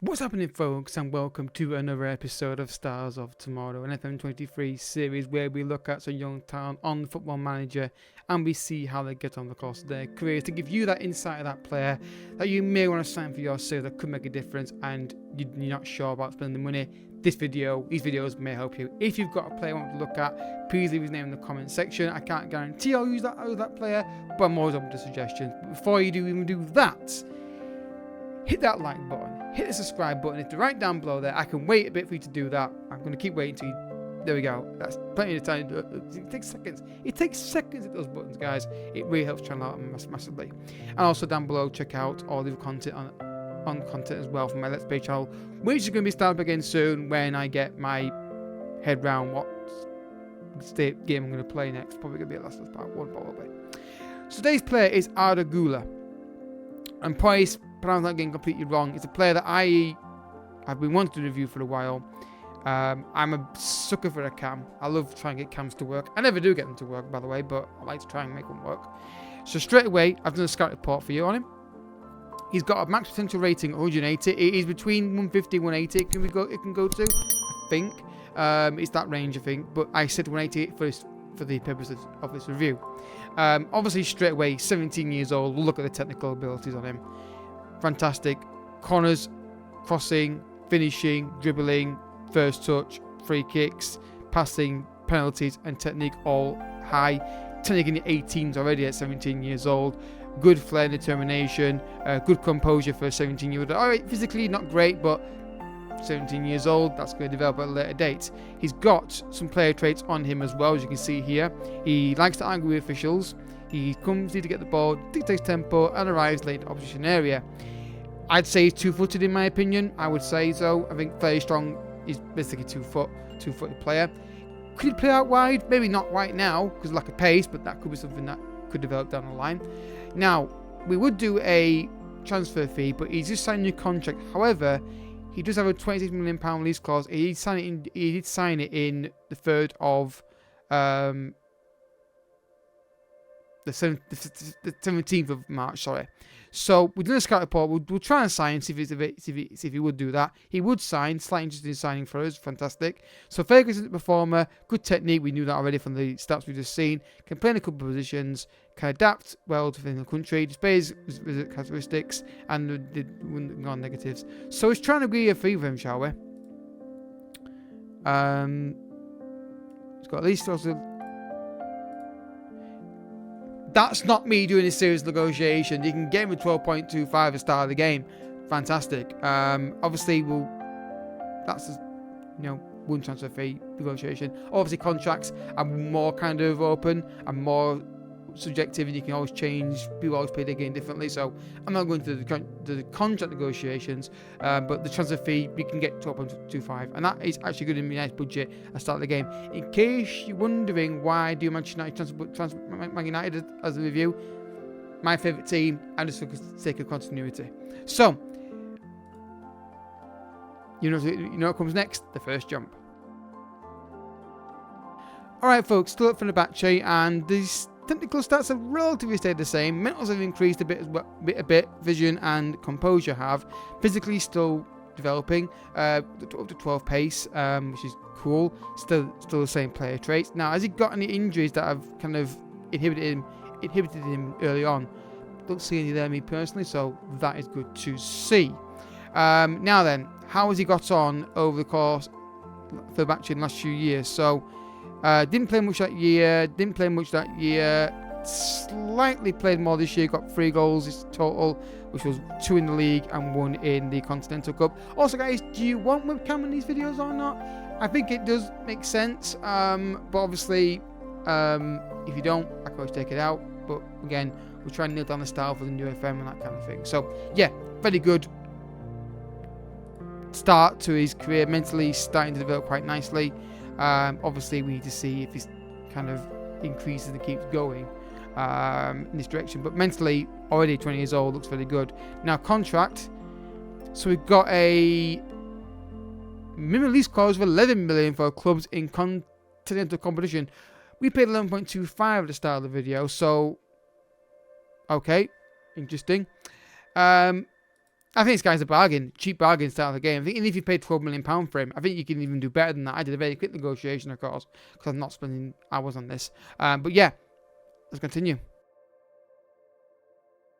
What's happening, folks, and welcome to another episode of Stars of Tomorrow, an FM23 series where we look at some young talent on Football Manager and we see how they get on the course of their careers to give you that insight of that player that you may want to sign for yourself that could make a difference and you're not sure about spending the money. These videos may help you. If you've got a player you want to look at, please leave his name in the comment section. I can't guarantee I'll use that player, but I'm always open to suggestions. But before you even do that, hit that like button, hit the subscribe button. It's right down below there. I can wait a bit for you to do that. I'm going to keep waiting till you... There we go. That's plenty of time. It takes seconds. It takes seconds at those buttons, guys. It really helps channel out massively. And also down below, check out all the content on content as well from my Let's Play channel, which is going to be starting again soon when I get my head round what state game I'm going to play next. Probably going to be a Last of Us Part 1, probably. So today's player is Arda Guler. And Price, pronounced that getting completely wrong. It's a player that I've been wanting to review for a while. I'm a sucker for a cam. I love trying to get cams to work. I never do get them to work, by the way, but I like to try and make them work. So straight away, I've done a scout report for you on him. He's got a max potential rating of 180. It is between 150 and 180. It can go to, I think. It's that range, I think. But I said 180 for the purposes of this review. Obviously, straight away, 17 years old. We'll look at the technical abilities on him. Fantastic. Corners, crossing, finishing, dribbling, first touch, free kicks, passing, penalties, and technique all high. Technique in the 18s already at 17 years old. Good flair and determination. Good composure for a 17-year-old. Alright, physically not great, but 17 years old, that's going to develop at a later date. He's got some player traits on him as well, as you can see here. He likes to argue with officials. He comes in to get the ball, dictates tempo, and arrives late in the opposition area. I'd say he's two-footed in my opinion. I would say so. I think very strong. He's basically two-footed player. Could he play out wide? Maybe not right now because of lack of pace, but that could be something that could develop down the line. Now, we would do a transfer fee, but he's just signed a new contract. However, he does have a £26 million release clause. He did sign it in the 3rd of the 17th of March, sorry. So we're doing a scout report. We'll try and sign, see if he would do that. He would sign, slightly interested in signing for us, fantastic. So very good performer, good technique, we knew that already from the stats we've just seen. Can play in a couple of positions, can adapt well to the country, displays characteristics, and the non-negatives. So he's trying to be a fee for him, shall we? He's got at least also... That's not me doing a serious negotiation. You can get him with 12.25 at the start of the game. Fantastic. Obviously, that's one transfer fee negotiation. Obviously, contracts are more kind of open and more subjective, and you can always change. People always play the game differently. So I'm not going to the contract negotiations, but the transfer fee we can get 12.25, and that is actually good in a nice budget at the start of the game. In case you're wondering why do Manchester United transfer Man United as a review, my favourite team, and just for the sake of continuity. So you know what comes next? The first jump. Alright folks, still up for the battery, and these technical stats have relatively stayed the same. Mentals have increased a bit. Vision and composure have. Physically still developing. Up to 12 pace, which is cool. Still the same player traits. Now, has he got any injuries that have kind of inhibited him early on? Don't see any there, me personally. So that is good to see. Now then, how has he got on over the course for the battery in the last few years? So. Didn't play much that year. Slightly played more this year. Got 3 goals total, which was 2 in the league and 1 in the Continental Cup. Also, guys, do you want webcam in these videos or not? I think it does make sense. But obviously, if you don't, I can always take it out. But again, we'll try and nail down the style for the new FM and that kind of thing. So yeah, very good start to his career. Mentally starting to develop quite nicely. Obviously, we need to see if he's kind of increases and keeps going in this direction. But mentally, already 20 years old, looks very good. Now, contract. So we've got a minimum lease clause of 11 million for clubs in continental competition. We paid 11.25 at the start of the video. So, okay, interesting. I think this guy's a bargain, cheap bargain start of the game. I think even if you paid £12 million for him, I think you can even do better than that. I did a very quick negotiation, of course, because I'm not spending hours on this. But yeah, let's continue.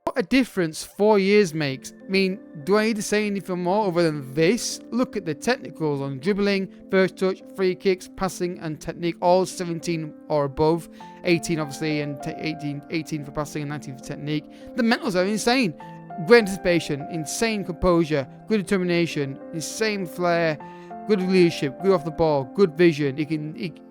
What a difference 4 years makes. I mean, do I need to say anything more other than this? Look at the technicals on dribbling, first touch, free kicks, passing and technique, all 17 or above. 18 obviously, and 18 for passing and 19 for technique. The mentals are insane. Great anticipation, insane composure, good determination, insane flair, good leadership, good off the ball, good vision.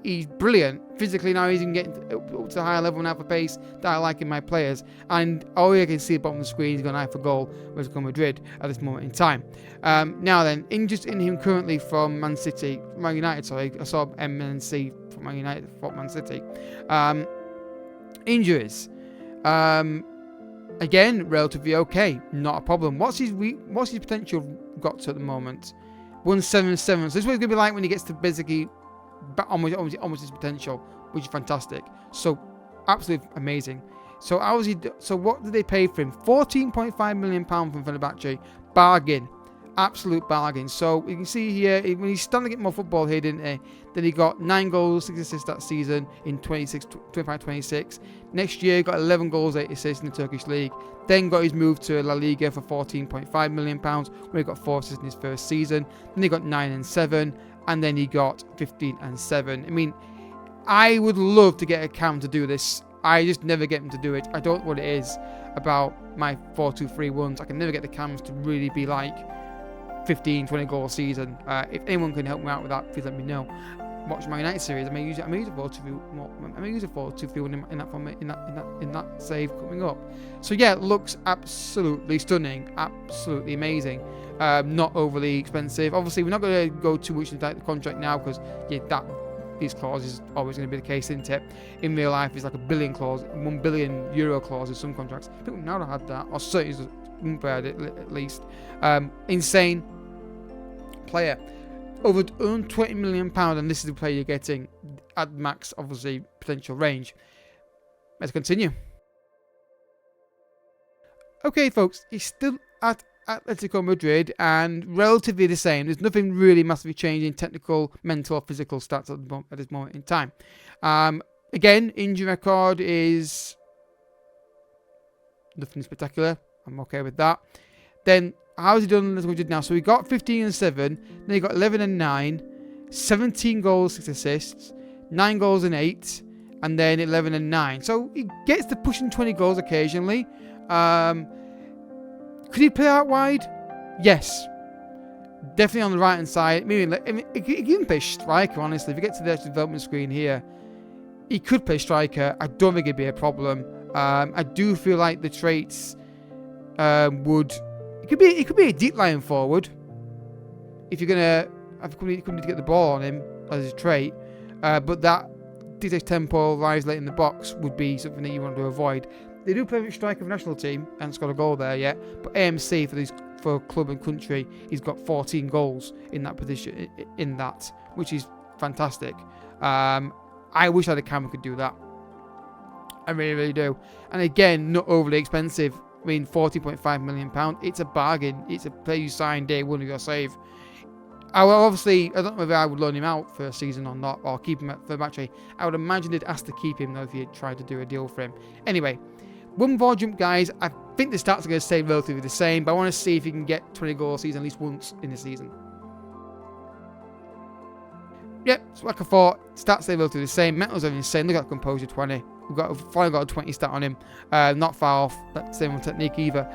He's brilliant. Physically now he's getting up to a higher level now for pace that I like in my players. And all I can see at the bottom of the screen, he's got an eye for goal with Atletico Madrid at this moment in time. Now then, just in him currently from Man United, sorry. I saw MNC from Man United, for Man City. Injuries. Again, relatively okay, not a problem. What's his potential got to at the moment? 177. So this is what it's going to be like when he gets to basically almost his potential, which is fantastic. So absolutely amazing. So what did they pay for him? £14.5 million from Fenerbahce. Bargain. Absolute bargain. So you can see here, when he's starting to get more football here, didn't he? Then he got 9 goals, 6 assists that season in 25-26. Next year, got 11 goals, 8 assists in the Turkish league. Then got his move to La Liga for £14.5 million, where he got 4 assists in his first season. Then he got 9 and 7, and then he got 15 and 7. I mean, I would love to get a cam to do this. I just never get him to do it. I don't know what it is about my 4-2-3 ones. I can never get the cams to really be like 15, 20 goal a season. If anyone can help me out with that, please let me know. Watch my United series. I may use a 4-2-3 in that save coming up. So yeah, it looks absolutely stunning, absolutely amazing. Not overly expensive. Obviously, we're not going to go too much into the contract now because these clauses are always going to be the case, isn't it? In real life, it's like a billion clause, €1 billion clause in some contracts. I think we've now had that, or certainly at least. Insane player, over £20 million, and this is the player you're getting at max, obviously, potential range. Let's continue. Okay, folks, he's still at Atletico Madrid and relatively the same. There's nothing really massively changing technical, mental, or physical stats at this moment in time. Again, injury record is nothing spectacular. I'm okay with that. Then, how's he done as we did now? So he got 15 and 7, then he got 11 and 9, 17 goals, 6 assists, 9 goals and 8, and then 11 and 9. So he gets to pushing 20 goals occasionally. Could he play out wide? Yes. Definitely on the right hand side. Maybe he can even play striker, honestly. If you get to the development screen here, he could play striker. I don't think it'd be a problem. I do feel like the traits it could be a deep line forward if you're gonna need to get the ball on him as a trait, but that detect tempo, rise late in the box would be something that you want to avoid. They do play with striker for the national team and scored a goal there yet, but AMC for club and country, he's got 14 goals in that position, which is fantastic. I wish I had a camera could do that. I really, really do. And again, not overly expensive. I mean, £14.5 million. It's a bargain. It's a player you sign day one of your save. I don't know if I would loan him out for a season or not, or keep him for a match. I would imagine they'd ask to keep him though if you tried to do a deal for him. Anyway, one more jump, guys. I think the stats are going to stay relatively the same, but I want to see if he can get 20 goals a season at least once in the season. Yep, so like I thought, stats stay relatively the same. Mentals are insane. Look at that composure, 20. Finally got a 20 stat on him. Not far off. Same on technique either.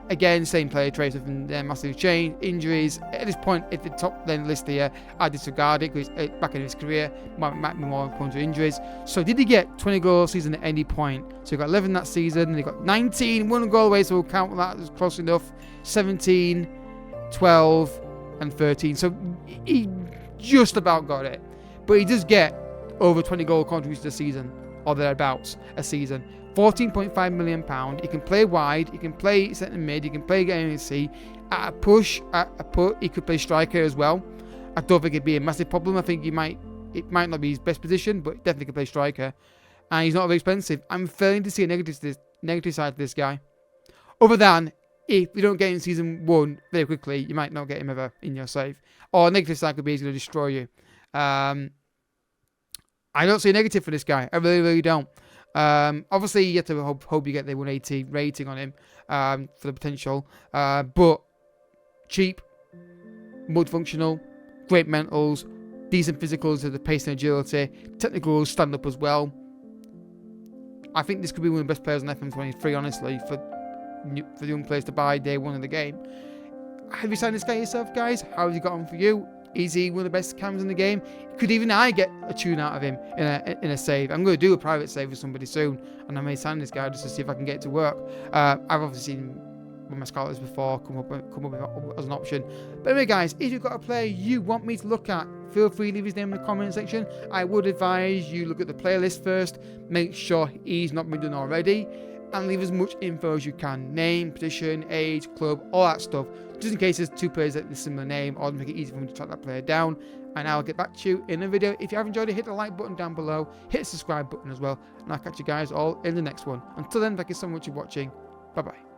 Again, same player traits of massive change. Injuries. At this point, at the top then list here, I disregard it because back in his career, might be more prone to injuries. So did he get 20 goals season at any point? So he got 11 that season, and he got 19, 1 goal away, so we'll count that as close enough. 17, 12, and 13. So he just about got it. But he does get over 20 goal contributions a season, or thereabouts a season. £14.5 million. He can play wide, he can play centre mid, he can play AMC. At a push, he could play striker as well. I don't think it'd be a massive problem. I think it might not be his best position, but definitely could play striker. And he's not very expensive. I'm failing to see a negative side to this guy. Other than if you don't get in season 1 very quickly, you might not get him ever in your save. Or negative side could be he's going to destroy you. I don't see a negative for this guy. I really, really don't. Obviously, you have to hope you get the 180 rating on him for the potential. But cheap, multifunctional, great mentals, decent physicals of the pace and agility, technical stand up as well. I think this could be one of the best players on FM23, honestly, for the young players to buy day 1 of the game. Have you signed this guy yourself, guys? How has he got on for you? Is he one of the best cams in the game? Could even I get a tune out of him in a save? I'm going to do a private save with somebody soon, and I may sign this guy just to see if I can get it to work. I've obviously seen one of my scholars before come up as an option. But anyway, guys, if you've got a player you want me to look at, feel free to leave his name in the comment section. I would advise you look at the playlist first, make sure he's not been done already, and leave as much info as you can. Name, position, age, club, all that stuff. Just in case there's 2 players that have a similar name, or to make it easy for me to track that player down. And I'll get back to you in a video. If you have enjoyed it, hit the like button down below, hit the subscribe button as well, and I'll catch you guys all in the next one. Until then, thank you so much for watching. Bye bye.